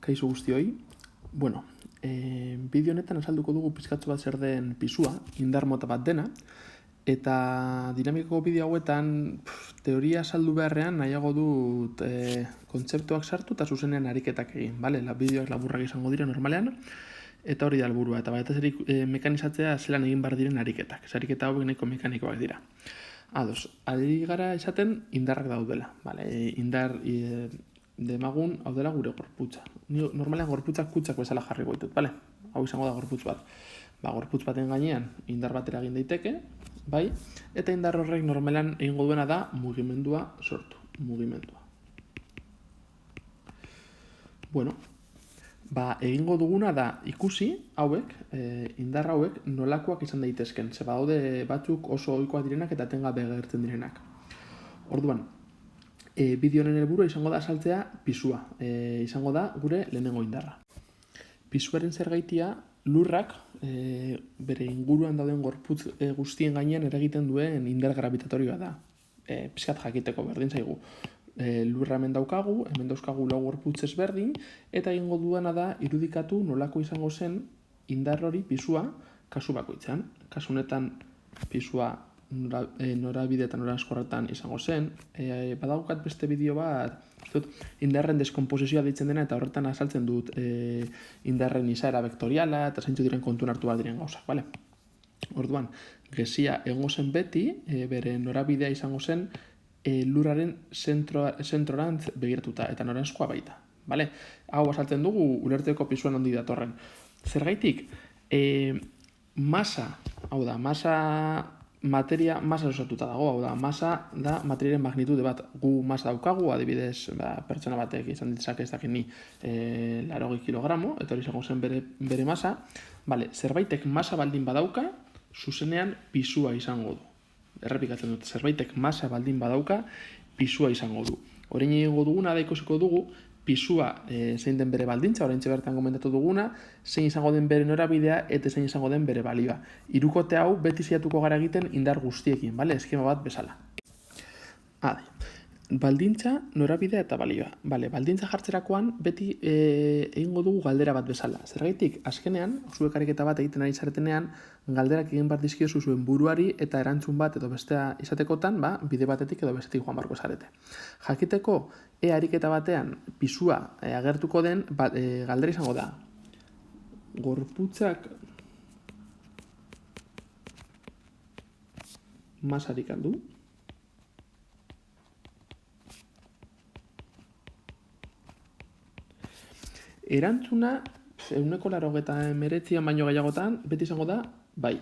Kaixo guztioi. Bueno, bideo honetan azalduko dugu pizkatxo bat zer den pisua, indar mota bat dena, eta dinamikako bideo hauetan teoria azaldu beharrean nahiago dut kontzeptuak sartu eta zuzenean ariketak egin, bale? Bideoak laburrak izango dira normalean, eta hori da helburua, eta batez ere mekanizatzea zelan egin behar diren ariketak. Ariketa hauek nahiko mekanikoak dira. Ados, ari gara esaten indarrak daudela, bale? Indar demagun hau dela gure gorputza. Normalean gorputzak kutsak bezala jarri goitut, bale? Hau izango da gorputz bat. Gorputz baten gainean indar bat eragin daiteke, bai? Eta indar horrek normalean egingo duena da mugimendua sortu, mugimendua. Bueno, egingo duguna da ikusi hauek, indar hauek nolakoak izan daitezken. Ze badaude batzuk oso ohikoak direnak eta etengabe agertzen direnak. Orduan, bideo honen helburua izango da azaltzea pisua, izango da gure lehenengo indarra. Pisuaren zergaitia lurrak bere inguruan dauden gorputz guztien gainean eragiten duen indar gravitatorioa da. Pizkat jakiteko berdin zaigu. Lurra hemen daukagu, hemen dauzkagu lau gorputz ezberdin, eta egingo duena da irudikatu nolako izango zen indar hori pisua kasu bakoitzean. Kasu honetan pisua norabide eta noranzkorretan izango zen. Badaukat beste bideo bat, indarren deskomposizioa deitzen dena, eta horretan azaltzen dut indarren izaera vektoriala eta zeintzu diren kontuen hartu behar diren gauzak, bale? Orduan, gezia egongo zen beti, bere norabidea izango zen lurraren zentrorantz begiratuta, eta noranzkoa baita, bale? Hau azaltzen dugu ulertzeko pisuan handi datorren. Zergaitik, masa, hau da, materia masa osatuta dago, hau da, masa da materiaren magnitude bat. Gu masa daukagu, adibidez, pertsona batek izan ditzak ez dakin ni 80 kilogramo, eta hori izango zen bere masa. Bale, zerbaitek masa baldin badauka, zuzenean pisua izango du. Errepikatzen dut, zerbaitek masa baldin badauka, pisua izango du. Orain egingo duguna da ikusiko dugu, pisua zein den bere baldintza, oraintxe bertan komentatu duguna, zein izango den bere norabidea eta zein izango den bere balioa. Hirukote hau beti saiatuko gara egiten indar guztiekin, bale? Eskema bat bezala. Baldintza, norabidea eta balioa. Bale, baldintza jartzerakoan beti egingo dugu galdera bat bezala. Zergaitik, azkenean, zuek ariketa bat egiten ari zaretenean, galderak egin bat dizkiozu zuen buruari eta erantzun bat edo bestea izatekotan, bide batetik edo bestetik joan barko zarete. Jakiteko, ariketa batean pisua agertuko den, galdera izango da. Gorputzak masarik aldu. Erantzuna, 189 baino gehiagotan, beti izango da, bai.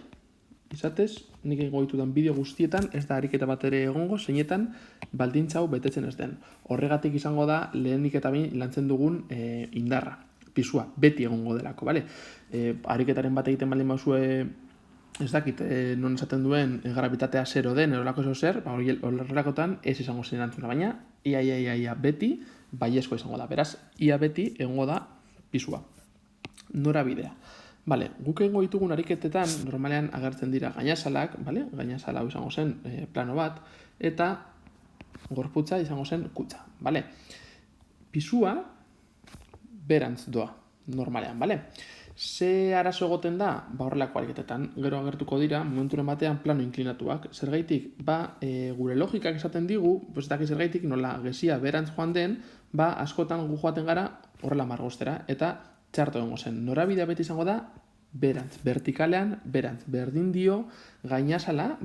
Izatez, nik egingo ditudan bideo guztietan, ez da ariketa bat ere egongo, zeinetan baldintza hau betetzen ez den. Horregatik izango da, lehenik eta behin lantzen dugun indarra, pisua, beti egongo delako, bale? Ariketaren bat egiten baldin bauzue, ez dakit, non esaten duen gravitatea zero den, erolako ezo zer, horrelakotan ez izango zen erantzuna, baina ia beti baiezko izango da. Beraz, ia beti egongo da pisua. Norabidea. Bale, guk egingo ditugun ariketetan normalean agertzen dira gainazalak, bale? Gainazala hau izango zen plano bat, eta gorputza izango zen kutxa, bale? Pisua berantz doa, normalean, bale? Ze arazo egoten da? Horrelako ariketetan, gero agertuko dira, momenturen batean plano inklinatuak. Zergaitik, gure logikak esaten digu, zergaitik nola gezia berantz joan den, askotan gu joaten gara horrela margostera, eta txarto egongo zen. Norabidea beti izango da, berantz, vertikalean, berantz, berdin dio gainazala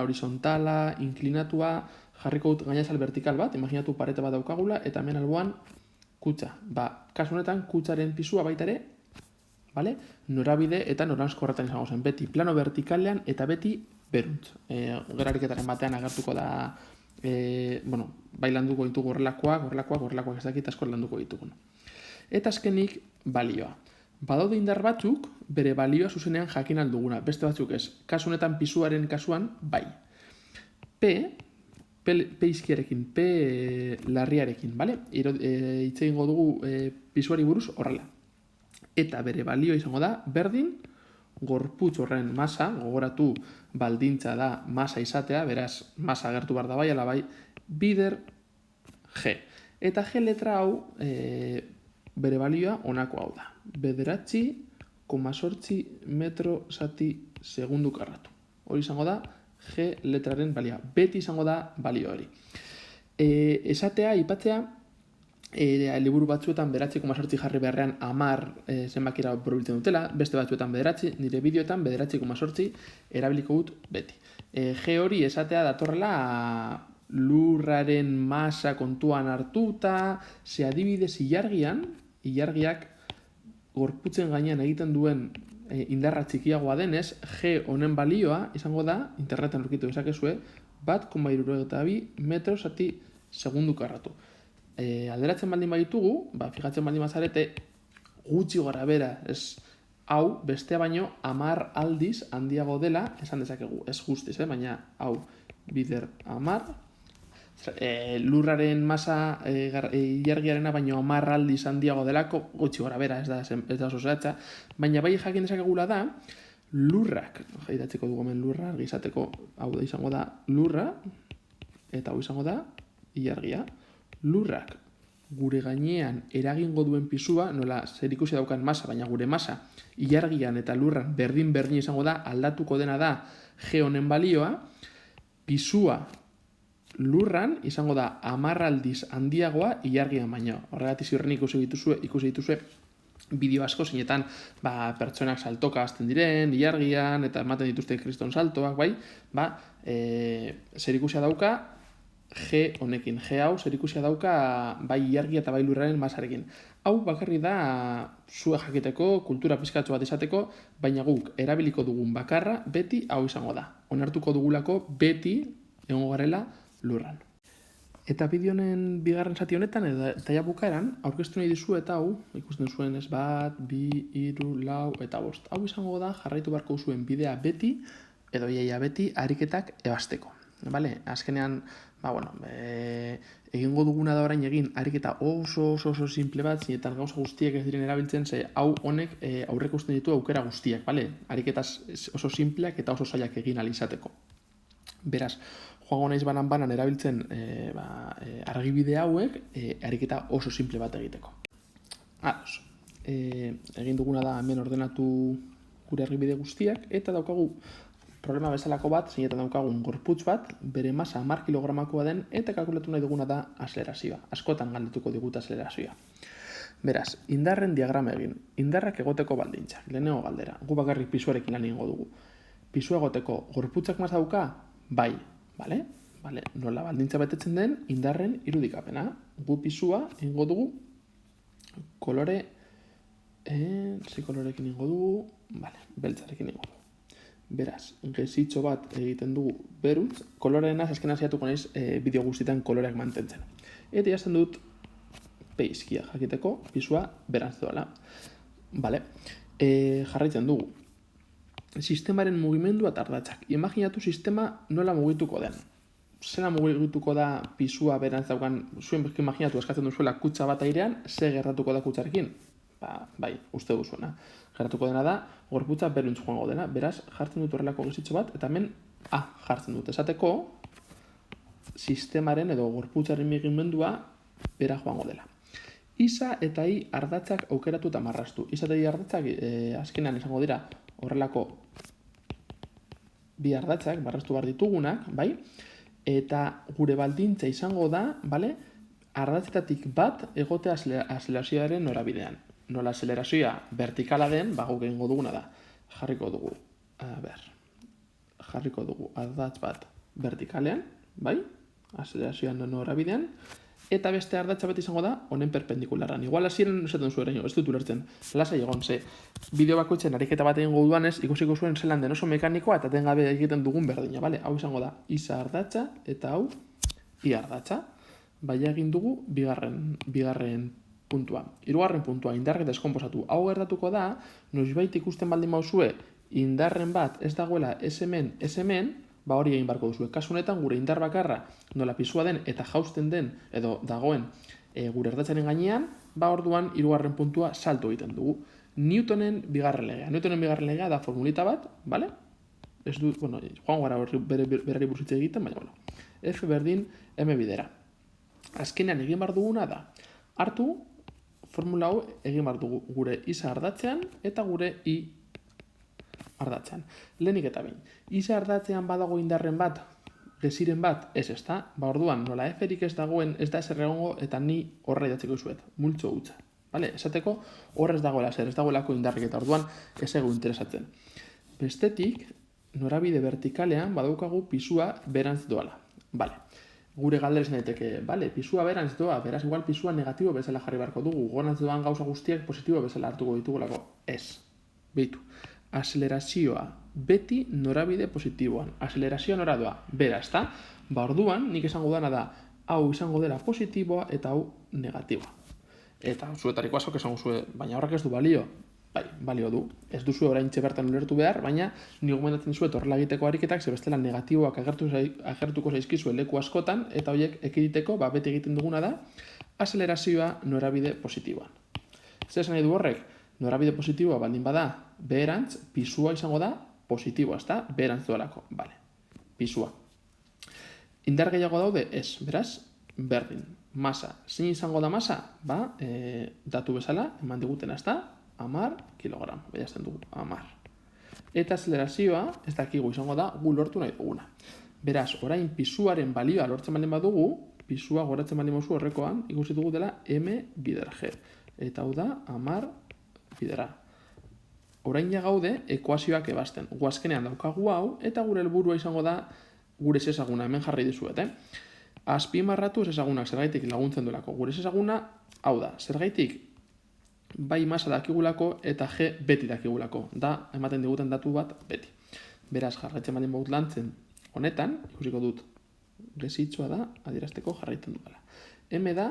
horizontala, inklinatua, jarriko dut gainazal vertikal bat, imaginatu parete bat daukagula, eta hemen alboan kutxa. Kasu honetan, kutxaren pisua baita ere, bale? Norabide eta noranzkorretan izango zen, beti plano vertikalean eta beti beruntz. Gero ariketaren batean agertuko da, bai landuko ditugu horrelakoak ez dakit asko landuko ditugu. Eta azkenik, balioa. Badaude indar batzuk, bere balioa zuzenean jakin alduguna, beste batzuk ez. Kasu honetan pisuaren kasuan, bai. P izkiarekin, P larriarekin, bale? Hitz egingo dugu pisuari buruz horrela. Eta bere balioa izango da, berdin, gorputz horren masa, gogoratu baldintza da masa izatea, beraz, masa agertu behar da bai, ala bai, bider G. Eta G letra hau bere balioa honako hau da. 9,8 metro zati segundu karratu. Hori izango da G letraren balioa. Beti izango da balio hori. Esatea, aipatzea, liburu batzuetan 9,8 jarri beharrean 10 zenbakira borobiltzen dutela, beste batzuetan 9, nire bideoetan 9,8 erabiliko dut beti. G hori esatea datorrela lurraren masa kontuan hartuta, ze adibidez ilargiak gorputzen gainean egiten duen indarra txikiagoa denez, G honen balioa izango da, interneten aurkitu dezakezue, 1,72 metro zati segundu karratu. Alderatzen baldin baditugu, fijatzen baldin bazarete, gutxi gora bera, hau bestea baino 10 aldiz handiago dela, esan dezakegu, ez guztiz, baina hau bider 10, lurraren masa ilargiarena baino 10 aldiz handiago delako, gutxi gora bera, ez da oso zehatza, baina bai jakin dezakegula da, lurrak, idatziko dugu hemen lurra, argizateko, hau da izango da lurra, eta hau izango da ilargia. Lurrak gure gainean eragingo duen pisua, nola zerikusi daukan masa, baina gure masa ilargian eta lurran berdin izango da, aldatuko dena da G honen balioa, pisua lurran izango da 10 aldiz handiagoa ilargian baino. Horregatik ziurren ikusi dituzue bideo asko zeinetan pertsonak saltoka hasten diren, ilargian, eta ematen dituzte kriston saltoak, zerikusia dauka G honekin. G hau zerikusia dauka bai ilargia eta bai lurraren masarekin. Hau bakarri da zue jakiteko, kultura pizkatxo bat izateko, baina guk erabiliko dugun bakarra beti hau izango da. Onartuko dugulako beti egongo garela lurran. Eta bideo honen bigarren zati honetan eta ja bukaeran aurkeztu nahi dizu eta hau, ikusten zuen 1, 2, 3, 4 eta 5. Hau izango da jarraitu beharko zuen bidea beti edo iaia beti ariketak ebasteko. Azkenean, egingo duguna da orain egin ariketa oso simple bat, zinetan gauza guztiak ez diren erabiltzen, ze hau honek aurreikusten ditu aukera guztiak, ariketaz oso simpleak eta oso zailak egin alizateko. Beraz, joango naiz banan erabiltzen argibide hauek ariketa oso simple bat egiteko. Egin duguna da hemen ordenatu gure argibide guztiak, eta daukagu problema bezalako bat, zinetan daukagun gorputz bat, bere masa 10 kilogramakoa den, eta kalkulatu nahi duguna da azelerazioa. Askotan galdetuko digut azelerazioa. Beraz, indarren diagrama egin. Indarrak egoteko baldintzak. Lehenengo galdera. Gu bakarrik pisuarekin lan egingo dugu. Pisua egoteko gorputzak masa dauka? Bai. Nola baldintza betetzen den indarren irudikapena. Gu pisua egingo dugu kolore... kolorekin egingo dugu... beltzarekin egingo dugu. Beraz, gezitxo bat egiten dugu berutz, koloreena azken hasiatuko naiz bideo guztietan koloreak mantentzen. Eta jazten dut peizkia jakiteko, pisua berantz doala. Jarraitzen dugu. Sistemaren mugimendua eta ardatzak. Imaginatu sistema nola mugituko den. Zena mugituko da pisua berantz daukan, zuen imaginatu eskatzen duzuela kutsa bat airean, ze gertatuko da kutsarekin? Uste duzuena. Gertatuko dena da, gorputza beruntz joango dena. Beraz, jartzen dut horrelako gezitxo bat, eta hemen jartzen dut. Esateko, sistemaren edo gorputzaren mugimendua bera joango dela. Isa eta I ardatzak aukeratu eta marraztu. Isa eta I ardatzak azkenean izango dira horrelako bi ardatzak marraztu behar ditugunak, eta gure baldintza izango da, ardatzetatik bat egotea azelerazioaren norabidean. Nola azelerazioa vertikala den, guk egingo duguna da. Jarriko dugu ardatz bat vertikalean, azelerazioan norabidean, eta beste ardatza bat izango da honen perpendikularan. Igual hasieran esaten zuen, ez dut ulertzen, lasai egon, ze bideo bakoitzen ariketa bat egingo dudanez, ikusiko zuen zelan den oso mekanikoa eta tengabe egiten dugun berdina, hau izango da isa ardatza eta hau I ardatza. Egin dugu bigarren puntua. Hirugarren puntua, indarrak deskonposatu. Hau gertatuko da, noizbait ikusten baldin bauzue, indarren bat ez dagoela ez hemen, hori egin barko duzue. Kasu honetan, gure indar bakarra nola pisua den eta jausten den, edo dagoen gure erdatzaren gainean, orduan hirugarren puntua salto egiten dugu. Newtonen bigarren legea. Newtonen bigarren legea da formulita bat, ez du, joan gara berari burzitze egiten, baina, F berdin M bidera. Azkenean egin behar duguna da, hartu formula hau egin behar dugu gure isa ardatzean eta gure i ardatzean. Lehenik eta behin. Isa ardatzean badago indarren bat, gesiren bat, ez ezta? Orduan, nola F-erik ez dagoen, ez da ezer egongo eta ni horra idatziko izuet, multzo hutsa. Vale? Esateko horrez dagoela zer, ez dagoelako indarrik eta orduan ez egu interesatzen. Bestetik, norabide vertikalean badaukagu pisua berantz doala. Vale. Gure galdera izan daiteke, vale, pisua berantz doa, beraz igual pisua negatibo bezala jarri beharko dugu, gorantz doan gauza guztiak positibo bezala hartuko ditugulako. Ez. Beitu. Azelerazioa beti norabide positiboan. Azelerazioa nora doa, bera, ezta? Orduan, nik esango dana da, hau izango dela positiboa eta hau negatiboa. Eta zuetariko asko esango zue, baina horrek ez du balio. Bai, balio du. Ez duzu oraintxe bertan ulertu behar, baina ni gomendatzen dizuet horrela egiteko ariketak, ze bestela negatiboak agertuko zaizkizu leku askotan, eta horiek ekiditeko, beti egiten duguna da, azelerazioa norabide positiboan. Zer esan nahi du horrek? Norabide positiboa baldin bada beherantz, pisua izango da positiboa, ezta? Beherantz doalako. Vale. Pisua. Indar gehiago daude? Ez. Beraz, berdin. Masa. Zein izango da masa? Datu bezala, eman digutena, ezta? 10 kilogramo. Behazten dugu, 10. Eta azelerazioa, ez dakigu izango da, gu lortu nahi duguna. Beraz, orain pisuaren balioa lortzen baldin badugu, pisua goratzen baldin baduzu horrekoan, ikusi dugu dela m bider g. Eta hau da, 10 bidera. Orain ja gaude ekuazioak ebazten. Guazkenean daukagu hau, eta gure helburua izango da gure ezaguna, hemen jarri dizuet. Azpimarratu ezagunak zergaitik laguntzen duelako. Gure ezaguna, hau da, zergaitik bai masa dakigulako eta g beti dakigulako. Da, ematen diguten datu bat beti. Beraz, jarraitzen baldin baut lantzen honetan, ikusiko dut, gesitxoa da, adierazteko jarraitzen dutela. M da,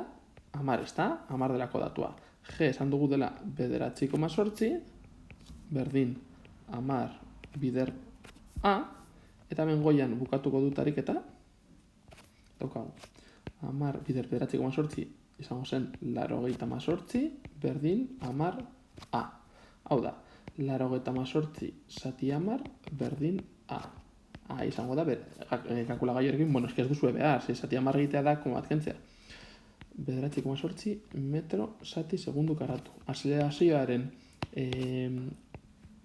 10, ezta? 10 delako datua. G esan dugu dela bederatzi koma sortzi, berdin 10 bider A, eta hemen goian bukatuko dut ariketa, daukagu, 10 bider bederatzi koma sortzi, izango zen 98 berdin 10 A. Hau da, 98 zati 10 berdin A. A izango da, kalkulagailuarekin, ez duzu behar, zati 10 egitea da, koma bat kentzea. Bederatzi koma sortzi metro zati segundu karatu. Azelerazioaren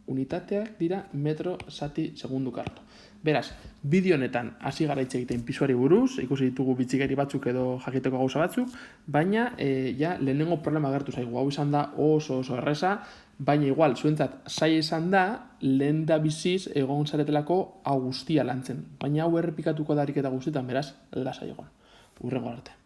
unitateak dira metro zati segundu karatu. Beraz, bideo honetan hasi gara hitz egiten pisuari buruz, ikusi ditugu bitxikeri batzuk edo jakiteko gauza batzuk, baina lehenengo problema agertu zaigu. Hau izan da oso erresa, baina igual, zuentzat zaila izan da, lehen da biziz egon zaretelako hau guztia lantzen. Baina hau errepikatuko da ariketa guztietan, beraz, lasai egon. Hurrengo arte.